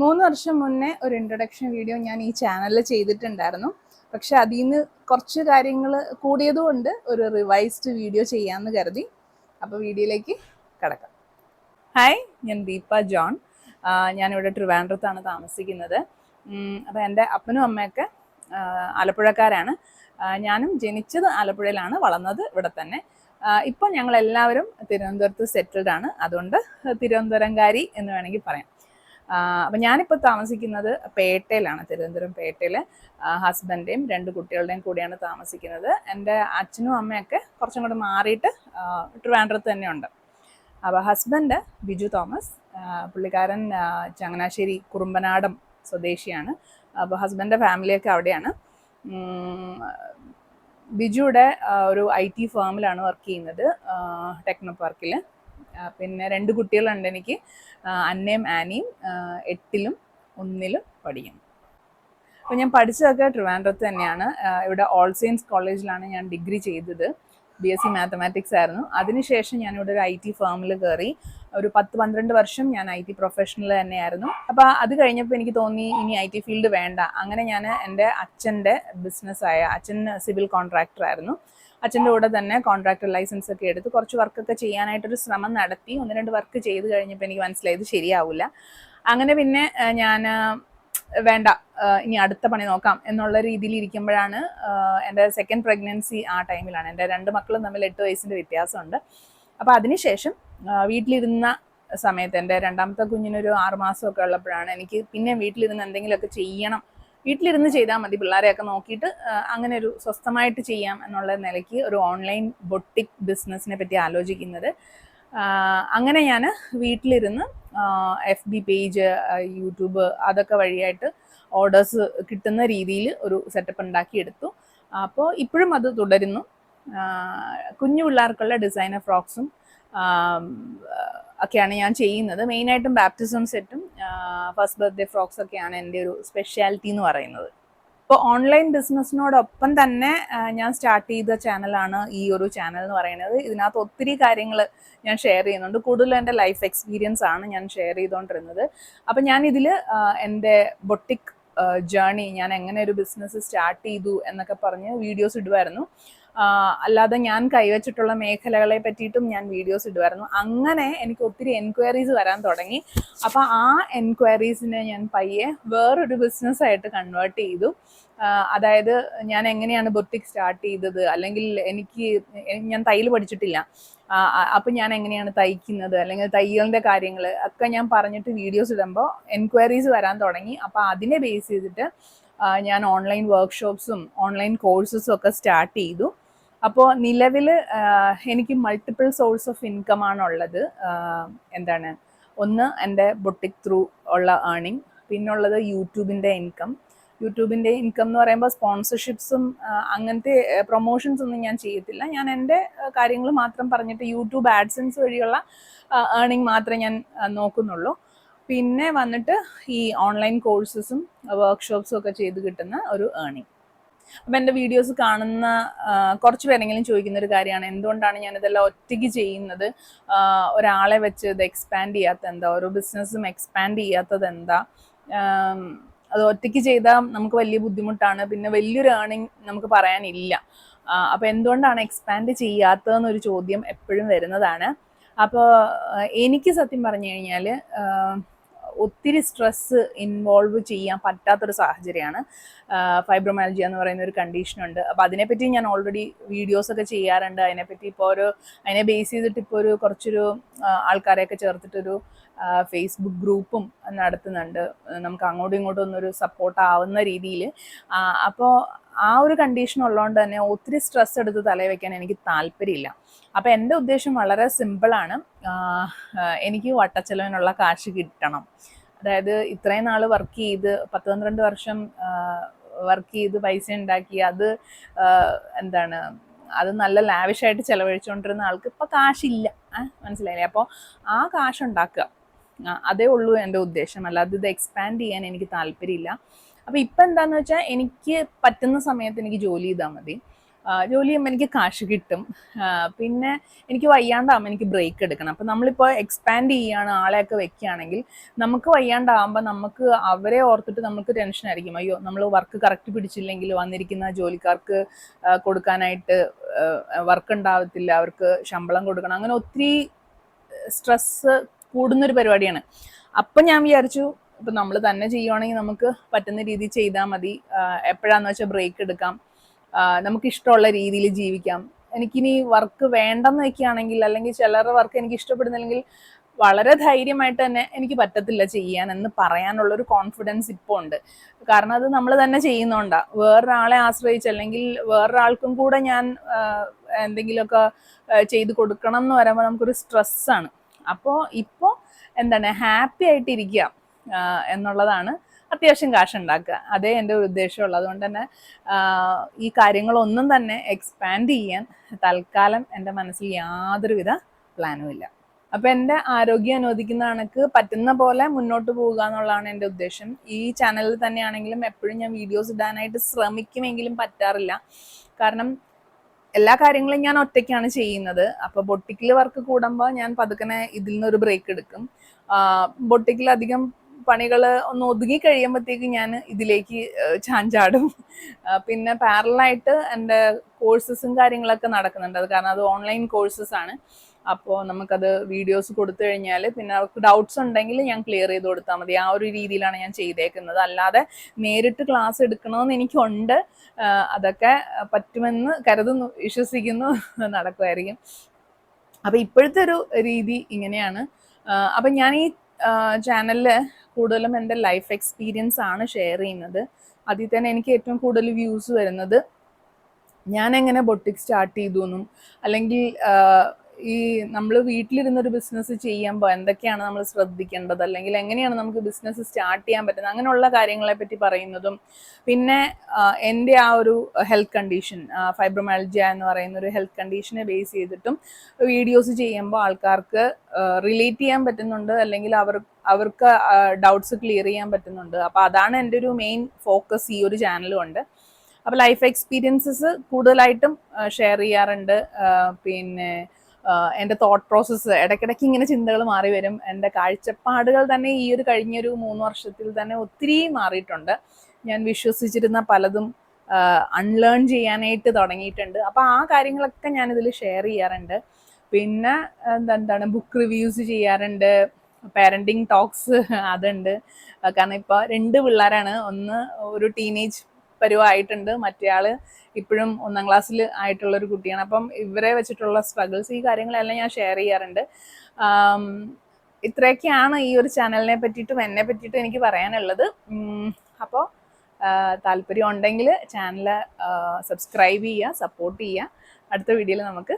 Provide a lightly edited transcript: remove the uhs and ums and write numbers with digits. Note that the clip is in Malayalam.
3 വർഷം മുന്നേ ഒരു ഇൻട്രൊഡക്ഷൻ വീഡിയോ ഞാൻ ഈ ചാനലിൽ ചെയ്തിട്ടുണ്ടായിരുന്നു. പക്ഷെ അതിൽ നിന്ന് കുറച്ച് കാര്യങ്ങൾ കൂടിയതുകൊണ്ട് ഒരു റിവൈസ്ഡ് വീഡിയോ ചെയ്യാമെന്ന് കരുതി. അപ്പോൾ വീഡിയോയിലേക്ക് കടക്കാം. ഹായ്, ഞാൻ ദീപ ജോൺ. ഞാനിവിടെ ട്രിവാൻഡ്രത്താണ് താമസിക്കുന്നത്. അപ്പോൾ എൻ്റെ അപ്പനും അമ്മയൊക്കെ ആലപ്പുഴക്കാരാണ്. ഞാനും ജനിച്ചത് ആലപ്പുഴയിലാണ്, വളർന്നത് ഇവിടെ തന്നെ. ഇപ്പോൾ ഞങ്ങളെല്ലാവരും തിരുവനന്തപുരത്ത് സെറ്റിൽഡ് ആണ്. അതുകൊണ്ട് തിരുവനന്തപുരംകാരി എന്ന് വേണമെങ്കിൽ പറയാം. അപ്പം ഞാനിപ്പോൾ താമസിക്കുന്നത് പേട്ടയിലാണ്, തിരുവനന്തപുരം പേട്ടയിൽ. ഹസ്ബൻഡേയും 2 കുട്ടികളുടെയും കൂടിയാണ് താമസിക്കുന്നത്. എൻ്റെ അച്ഛനും അമ്മയൊക്കെ കുറച്ചും കൂടെ മാറിയിട്ട് ട്രിവാൻഡ്രത്ത് തന്നെ ഉണ്ട്. അപ്പോൾ ഹസ്ബൻഡ് ബിജു തോമസ്, പുള്ളിക്കാരൻ ചങ്ങനാശ്ശേരി കുറുമ്പനാടം സ്വദേശിയാണ്. അപ്പോൾ ഹസ്ബൻഡിൻ്റെ ഫാമിലിയൊക്കെ അവിടെയാണ്. ബിജുയുടെ ഒരു IT ഫേമിലാണ് വർക്ക് ചെയ്യുന്നത്, ടെക്നോ പാർക്കിൽ. പിന്നെ 2 കുട്ടികളുണ്ട് എനിക്ക്. അന്നയും ആനിയും 8ലും 1ലും പഠിക്കുന്നു. അപ്പോൾ ഞാൻ പഠിച്ചതൊക്കെ ട്രിവാൻഡ്രത്ത് തന്നെയാണ്. ഇവിടെ ഓൾ സെയിൻസ് കോളേജിലാണ് ഞാൻ ഡിഗ്രി ചെയ്തത്. BSc മാത്തമാറ്റിക്സ് ആയിരുന്നു. അതിനുശേഷം ഞാനിവിടെ ഒരു IT ഫേമിൽ കയറി. ഒരു 10-12 വർഷം ഞാൻ IT പ്രൊഫഷണൽ തന്നെയായിരുന്നു. അപ്പോൾ അത് കഴിഞ്ഞപ്പോൾ എനിക്ക് തോന്നി ഇനി IT ഫീൽഡ് വേണ്ട. അങ്ങനെ ഞാൻ എൻ്റെ അച്ഛൻ്റെ ബിസിനസ്സായ, അച്ഛൻ സിവിൽ കോൺട്രാക്ടറായിരുന്നു, അച്ഛൻ്റെ കൂടെ തന്നെ കോൺട്രാക്ടർ ലൈസൻസ് ഒക്കെ എടുത്ത് കുറച്ച് വർക്കൊക്കെ ചെയ്യാനായിട്ടൊരു ശ്രമം നടത്തി. 1-2 വർക്ക് ചെയ്ത് കഴിഞ്ഞപ്പോൾ എനിക്ക് മനസ്സിലായത് ശരിയാവില്ല. അങ്ങനെ പിന്നെ ഞാൻ വേണ്ട, ഇനി അടുത്ത പണി നോക്കാം എന്നുള്ള രീതിയിൽ ഇരിക്കുമ്പോഴാണ് എൻ്റെ സെക്കൻഡ് പ്രഗ്നൻസി. ആ ടൈമിലാണ്. എൻ്റെ 2 മക്കളും തമ്മിൽ 8 വയസ്സിൻ്റെ വ്യത്യാസമുണ്ട്. അപ്പോൾ അതിനുശേഷം വീട്ടിലിരുന്ന സമയത്ത്, എൻ്റെ രണ്ടാമത്തെ കുഞ്ഞിനൊരു 6 മാസമൊക്കെ ഉള്ളപ്പോഴാണ് എനിക്ക് പിന്നെ വീട്ടിലിരുന്ന് എന്തെങ്കിലുമൊക്കെ ചെയ്യണം, വീട്ടിലിരുന്ന് ചെയ്താൽ മതി, പിള്ളേരെയൊക്കെ നോക്കിയിട്ട് അങ്ങനെ ഒരു സ്വസ്ഥമായിട്ട് ചെയ്യാം എന്നുള്ള നിലയ്ക്ക് ഒരു ഓൺലൈൻ ബൊട്ടിക് ബിസിനസ്സിനെ പറ്റി ആലോചിക്കുന്നത്. അങ്ങനെ ഞാൻ വീട്ടിലിരുന്ന് FB പേജ്, യൂട്യൂബ് അതൊക്കെ വഴിയായിട്ട് ഓർഡേഴ്സ് കിട്ടുന്ന രീതിയിൽ ഒരു സെറ്റപ്പ് ഉണ്ടാക്കിയെടുത്തു. അപ്പോൾ ഇപ്പോഴും അത് തുടരുന്നു. കുഞ്ഞു പിള്ളേർക്കുള്ള ഡിസൈനർ ഫ്രോക്സും ഒക്കെയാണ് ഞാൻ ചെയ്യുന്നത്. മെയിനായിട്ടും ബാപ്റ്റിസം സെറ്റും ഫസ്റ്റ് ബർത്ത്ഡേ ഫ്രോക്സ് ഒക്കെയാണ് എൻ്റെ ഒരു സ്പെഷ്യാലിറ്റി എന്ന് പറയുന്നത്. ഇപ്പോൾ ഓൺലൈൻ ബിസിനസ്സിനോടൊപ്പം തന്നെ ഞാൻ സ്റ്റാർട്ട് ചെയ്ത ചാനലാണ് ഈ ഒരു ചാനൽ എന്ന് പറയുന്നത്. ഇതിനകത്ത് ഒത്തിരി കാര്യങ്ങൾ ഞാൻ ഷെയർ ചെയ്യുന്നുണ്ട്. കൂടുതലും എൻ്റെ ലൈഫ് എക്സ്പീരിയൻസ് ആണ് ഞാൻ ഷെയർ ചെയ്തുകൊണ്ടിരുന്നത്. അപ്പം ഞാനിതിൽ എൻ്റെ ബൊട്ടിക് ജേർണി, ഞാൻ എങ്ങനെ ഒരു ബിസിനസ് സ്റ്റാർട്ട് ചെയ്തു എന്നൊക്കെ പറഞ്ഞ് വീഡിയോസ് ഇടുമായിരുന്നു. അല്ലാതെ ഞാൻ കൈവച്ചിട്ടുള്ള മേഖലകളെ പറ്റിയിട്ടും ഞാൻ വീഡിയോസ് ഇടുമായിരുന്നു. അങ്ങനെ എനിക്ക് ഒത്തിരി എൻക്വയറീസ് വരാൻ തുടങ്ങി. അപ്പോൾ ആ എൻക്വയറീസിനെ ഞാൻ പയ്യെ വേറൊരു ബിസിനസ്സായിട്ട് കൺവേർട്ട് ചെയ്തു. അതായത് ഞാൻ എങ്ങനെയാണ് ബൊട്ടിക് സ്റ്റാർട്ട് ചെയ്തത്, അല്ലെങ്കിൽ ഞാൻ തയ്യൽ പഠിച്ചിട്ടില്ല, അപ്പം ഞാൻ എങ്ങനെയാണ് തയ്ക്കുന്നത്, അല്ലെങ്കിൽ തയ്യലിൻ്റെ കാര്യങ്ങൾ ഒക്കെ ഞാൻ പറഞ്ഞിട്ട് വീഡിയോസ് ഇടുമ്പോൾ എൻക്വയറീസ് വരാൻ തുടങ്ങി. അപ്പോൾ അതിനെ ബേസ് ചെയ്തിട്ട് ഞാൻ ഓൺലൈൻ വർക്ക്ഷോപ്സും ഓൺലൈൻ കോഴ്സസും ഒക്കെ സ്റ്റാർട്ട് ചെയ്തു. അപ്പോൾ നിലവിൽ എനിക്ക് മൾട്ടിപ്പിൾ സോഴ്സ് ഓഫ് ഇൻകം ആണുള്ളത്. എന്താണ്, ഒന്ന് എൻ്റെ ബൊട്ടിക് ത്രൂ ഉള്ള ഏർണിംഗ്, പിന്നുള്ളത് യൂട്യൂബിൻ്റെ ഇൻകം. യൂട്യൂബിൻ്റെ ഇൻകം എന്ന് പറയുമ്പോൾ സ്പോൺസർഷിപ്സും അങ്ങനത്തെ പ്രൊമോഷൻസ് ഒന്നും ഞാൻ ചെയ്യത്തില്ല. ഞാൻ എൻ്റെ കാര്യങ്ങൾ മാത്രം പറഞ്ഞിട്ട് യൂട്യൂബ് ആഡ്സൻസ് വഴിയുള്ള ഏർണിംഗ് മാത്രമേ ഞാൻ നോക്കുന്നുള്ളൂ. പിന്നെ വന്നിട്ട് ഈ ഓൺലൈൻ കോഴ്സസും വർക്ക്ഷോപ്സും ഒക്കെ ചെയ്ത് കിട്ടുന്ന ഒരു ഏർണിംഗ്. അപ്പം എൻ്റെ വീഡിയോസ് കാണുന്ന കുറച്ച് പേരെങ്കിലും ചോദിക്കുന്ന ഒരു കാര്യമാണ്, എന്തുകൊണ്ടാണ് ഞാനിതെല്ലാം ഒറ്റയ്ക്ക് ചെയ്യുന്നത്, ഒരാളെ വെച്ച് ഇത് എക്സ്പാൻഡ് ചെയ്യാത്ത എന്താ, ഓരോ ബിസിനസ്സും എക്സ്പാൻഡ് ചെയ്യാത്തത് എന്താ, അത് ഒറ്റയ്ക്ക് ചെയ്താൽ നമുക്ക് വലിയ ബുദ്ധിമുട്ടാണ്, പിന്നെ വലിയൊരു ഏർണിംഗ് നമുക്ക് പറയാനില്ല, അപ്പോൾ എന്തുകൊണ്ടാണ് എക്സ്പാൻഡ് ചെയ്യാത്തതെന്നൊരു ചോദ്യം എപ്പോഴും വരുന്നതാണ്. അപ്പോൾ എനിക്ക് സത്യം പറഞ്ഞു കഴിഞ്ഞാൽ ഒത്തിരി സ്ട്രെസ്സ് ഇൻവോൾവ് ചെയ്യാൻ പറ്റാത്തൊരു സാഹചര്യമാണ്. ഫൈബ്രോമയാൽജിയ എന്ന് പറയുന്ന ഒരു കണ്ടീഷനുണ്ട്. അപ്പോൾ അതിനെപ്പറ്റി ഞാൻ ഓൾറെഡി വീഡിയോസൊക്കെ ചെയ്യാറുണ്ട്. അതിനെപ്പറ്റി അതിനെ ബേസ് ചെയ്തിട്ട് ഇപ്പോൾ കുറച്ചൊരു ആൾക്കാരെയൊക്കെ ചേർത്തിട്ടൊരു ഫേസ്ബുക്ക് ഗ്രൂപ്പും നടത്തുന്നുണ്ട്, നമുക്ക് അങ്ങോട്ടും ഇങ്ങോട്ടും ഒന്നൊരു സപ്പോർട്ട് ആവുന്ന രീതിയിൽ. അപ്പോൾ ആ ഒരു കണ്ടീഷൻ ഉള്ളതുകൊണ്ട് തന്നെ ഒത്തിരി സ്ട്രെസ് എടുത്ത് തലയിൽ വയ്ക്കാൻ എനിക്ക് താല്പര്യമില്ല. അപ്പോൾ എൻ്റെ ഉദ്ദേശം വളരെ സിമ്പിളാണ്. എനിക്ക് വട്ടച്ചെലവിനുള്ള കാശ് കിട്ടണം. അതായത് ഇത്രയും നാൾ വർക്ക് ചെയ്ത് 10-12 വർഷം വർക്ക് ചെയ്ത് പൈസ ഉണ്ടാക്കി അത് അത് നല്ല ലാവിഷായിട്ട് ചിലവഴിച്ചുകൊണ്ടിരുന്ന ആൾക്ക് ഇപ്പോൾ കാശില്ല, മനസ്സിലായില്ലേ? അപ്പോൾ ആ കാശുണ്ടാക്കുക, അതേ ഉള്ളൂ എൻ്റെ ഉദ്ദേശം. അല്ലാതെ ഇത് എക്സ്പാൻഡ് ചെയ്യാൻ എനിക്ക് താല്പര്യമില്ല. അപ്പോൾ ഇപ്പം എന്താണെന്ന് വെച്ചാൽ എനിക്ക് പറ്റുന്ന സമയത്ത് എനിക്ക് ജോലി ചെയ്താൽ മതി. ജോലി ചെയ്യുമ്പോൾ എനിക്ക് കാശ് കിട്ടും. പിന്നെ എനിക്ക് വയ്യാണ്ടാകുമ്പോൾ എനിക്ക് ബ്രേക്ക് എടുക്കണം. അപ്പം നമ്മളിപ്പോൾ എക്സ്പാൻഡ് ചെയ്യുകയാണ്, ആളെയൊക്കെ വെക്കുകയാണെങ്കിൽ നമുക്ക് വയ്യാണ്ടാകുമ്പോൾ നമുക്ക് അവരെ ഓർത്തിട്ട് നമുക്ക് ടെൻഷനായിരിക്കും. അയ്യോ നമ്മൾ വർക്ക് കറക്റ്റ് പിടിച്ചില്ലെങ്കിൽ വന്നിരിക്കുന്ന ജോലിക്കാർക്ക് കൊടുക്കാനായിട്ട് വർക്ക് ഉണ്ടാവത്തില്ല, അവർക്ക് ശമ്പളം കൊടുക്കണം, അങ്ങനെ ഒത്തിരി സ്ട്രെസ്സ് കൂടുന്നൊരു പരിപാടിയാണ്. അപ്പം ഞാൻ വിചാരിച്ചു ഇപ്പം നമ്മൾ തന്നെ ചെയ്യുവാണെങ്കിൽ നമുക്ക് പറ്റുന്ന രീതിയിൽ ചെയ്താൽ മതി. എപ്പോഴാന്ന് വെച്ചാൽ ബ്രേക്ക് എടുക്കാം, നമുക്ക് ഇഷ്ടമുള്ള രീതിയിൽ ജീവിക്കാം. എനിക്കിനി വർക്ക് വേണ്ടെന്ന് വെക്കുകയാണെങ്കിൽ, അല്ലെങ്കിൽ ചിലരുടെ വർക്ക് എനിക്ക് ഇഷ്ടപ്പെടുന്നില്ലെങ്കിൽ വളരെ ധൈര്യമായിട്ട് തന്നെ എനിക്ക് പറ്റത്തില്ല ചെയ്യാൻ എന്ന് പറയാനുള്ളൊരു കോൺഫിഡൻസ് ഇപ്പോൾ ഉണ്ട്. കാരണം അത് നമ്മൾ തന്നെ ചെയ്യുന്നോണ്ടാണ്. വേറൊരാളെ ആശ്രയിച്ച് അല്ലെങ്കിൽ വേറൊരാൾക്കും കൂടെ ഞാൻ എന്തെങ്കിലുമൊക്കെ ചെയ്ത് കൊടുക്കണം എന്ന് പറയുമ്പോൾ നമുക്കൊരു സ്ട്രെസ്സാണ്. അപ്പോൾ ഇപ്പോൾ എന്താണ്, ഹാപ്പി ആയിട്ടിരിക്കുക എന്നുള്ളതാണ്. അത്യാവശ്യം കാശുണ്ടാക്കുക, അതേ എൻ്റെ ഒരു ഉദ്ദേശമുള്ളൂ. അതുകൊണ്ട് തന്നെ ഈ കാര്യങ്ങളൊന്നും തന്നെ എക്സ്പാൻഡ് ചെയ്യാൻ തൽക്കാലം എൻ്റെ മനസ്സിൽ യാതൊരുവിധ പ്ലാനും ഇല്ല. അപ്പം എൻ്റെ ആരോഗ്യം അനുവദിക്കുന്ന കണക്ക് പറ്റുന്ന പോലെ മുന്നോട്ട് പോവുക എന്നുള്ളതാണ് എൻ്റെ ഉദ്ദേശം. ഈ ചാനലിൽ തന്നെയാണെങ്കിലും എപ്പോഴും ഞാൻ വീഡിയോസ് ഇടാനായിട്ട് ശ്രമിക്കുമെങ്കിലും പറ്റാറില്ല. കാരണം എല്ലാ കാര്യങ്ങളും ഞാൻ ഒറ്റയ്ക്കാണ് ചെയ്യുന്നത്. അപ്പോൾ ബൊട്ടിക്കിൽ വർക്ക് കൂടുമ്പോൾ ഞാൻ പതുക്കനെ ഇതിൽ നിന്നൊരു ബ്രേക്ക് എടുക്കും. ബൊട്ടിക്കിൽ അധികം പണികൾ ഒന്ന് ഒതുങ്ങി കഴിയുമ്പോഴത്തേക്ക് ഞാൻ ഇതിലേക്ക് ചാഞ്ചാടും. പിന്നെ പാരലായിട്ട് എൻ്റെ കോഴ്സസും കാര്യങ്ങളൊക്കെ നടക്കുന്നുണ്ട്. അത് കാരണം അത് ഓൺലൈൻ കോഴ്സസ് ആണ്. അപ്പോൾ നമുക്കത് വീഡിയോസ് കൊടുത്തു കഴിഞ്ഞാൽ പിന്നെ അവർക്ക് ഡൗട്ട്സ് ഉണ്ടെങ്കിൽ ഞാൻ ക്ലിയർ ചെയ്ത് കൊടുത്താൽ മതി. ആ ഒരു രീതിയിലാണ് ഞാൻ ചെയ്തേക്കുന്നത്. അല്ലാതെ നേരിട്ട് ക്ലാസ് എടുക്കണമെന്ന് എനിക്കുണ്ട്. അതൊക്കെ പറ്റുമെന്ന് കരുതുന്നു, വിശ്വസിക്കുന്നു, നടക്കുമായിരിക്കും. അപ്പം ഇപ്പോഴത്തെ ഒരു രീതി ഇങ്ങനെയാണ്. അപ്പം ഞാൻ ഈ ചാനലിൽ കൂടുതലും എൻ്റെ ലൈഫ് എക്സ്പീരിയൻസ് ആണ് ഷെയർ ചെയ്യുന്നത്. അതിൽ തന്നെ എനിക്ക് ഏറ്റവും കൂടുതൽ വ്യൂസ് വരുന്നത് ഞാൻ എങ്ങനെ ബൊട്ടിക് സ്റ്റാർട്ട് ചെയ്തു എന്നും, അല്ലെങ്കിൽ ഈ നമ്മൾ വീട്ടിലിരുന്നൊരു ബിസിനസ് ചെയ്യുമ്പോൾ എന്തൊക്കെയാണ് നമ്മൾ ശ്രദ്ധിക്കേണ്ടത്, അല്ലെങ്കിൽ എങ്ങനെയാണ് നമുക്ക് ബിസിനസ് സ്റ്റാർട്ട് ചെയ്യാൻ പറ്റുന്നത്, അങ്ങനെയുള്ള കാര്യങ്ങളെ പറ്റി പറയുന്നതും, പിന്നെ എൻ്റെ ആ ഒരു ഹെൽത്ത് കണ്ടീഷൻ ഫൈബ്രോമയാൽജിയ എന്ന് പറയുന്ന ഒരു ഹെൽത്ത് കണ്ടീഷനെ ബേസ് ചെയ്തിട്ടും വീഡിയോസ് ചെയ്യുമ്പോൾ ആൾക്കാർക്ക് റിലേറ്റ് ചെയ്യാൻ പറ്റുന്നുണ്ട്, അല്ലെങ്കിൽ അവർക്ക് ഡൗട്ട്സ് ക്ലിയർ ചെയ്യാൻ പറ്റുന്നുണ്ട്. അപ്പോൾ അതാണ് എൻ്റെ ഒരു മെയിൻ ഫോക്കസ് ഈ ഒരു ചാനലും ഉണ്ട്. അപ്പോൾ ലൈഫ് എക്സ്പീരിയൻസസ് കൂടുതലായിട്ടും ഷെയർ ചെയ്യാറുണ്ട്. പിന്നെ എൻ്റെ തോട്ട് പ്രോസസ്സ് ഇടയ്ക്കിടയ്ക്ക് ഇങ്ങനെ ചിന്തകൾ മാറി വരും. എൻ്റെ കാഴ്ചപ്പാടുകൾ തന്നെ ഈ ഒരു കഴിഞ്ഞൊരു 3 വർഷത്തിൽ തന്നെ ഒത്തിരി മാറിയിട്ടുണ്ട്. ഞാൻ വിശ്വസിച്ചിരുന്ന പലതും അൺലേൺ ചെയ്യാനായിട്ട് തുടങ്ങിയിട്ടുണ്ട്. അപ്പോൾ ആ കാര്യങ്ങളൊക്കെ ഞാനിതിൽ ഷെയർ ചെയ്യാറുണ്ട്. പിന്നെ എന്താണ് ബുക്ക് റിവ്യൂസ് ചെയ്യാറുണ്ട്, പാരൻറ്റിങ് ടോക്സ് അതുണ്ട്. കാരണം ഇപ്പോൾ 2 പിള്ളേരാണ്. ഒന്ന് ഒരു ടീനേജ് പരുവമായിട്ടുണ്ട്, മറ്റേയാൾ ഇപ്പോഴും 1ാം ക്ലാസ്സിൽ ആയിട്ടുള്ളൊരു കുട്ടിയാണ്. അപ്പം ഇവരെ വെച്ചിട്ടുള്ള സ്ട്രഗിൾസ്, ഈ കാര്യങ്ങളെല്ലാം ഞാൻ ഷെയർ ചെയ്യാറുണ്ട്. ഇത്രയൊക്കെയാണ് ഈ ഒരു ചാനലിനെ പറ്റിയിട്ടും എന്നെ പറ്റിയിട്ടും എനിക്ക് പറയാനുള്ളത്. അപ്പോൾ താല്പര്യം ഉണ്ടെങ്കിൽ ചാനൽ സബ്സ്ക്രൈബ് ചെയ്യുക, സപ്പോർട്ട് ചെയ്യുക. അടുത്ത വീഡിയോയിൽ നമുക്ക്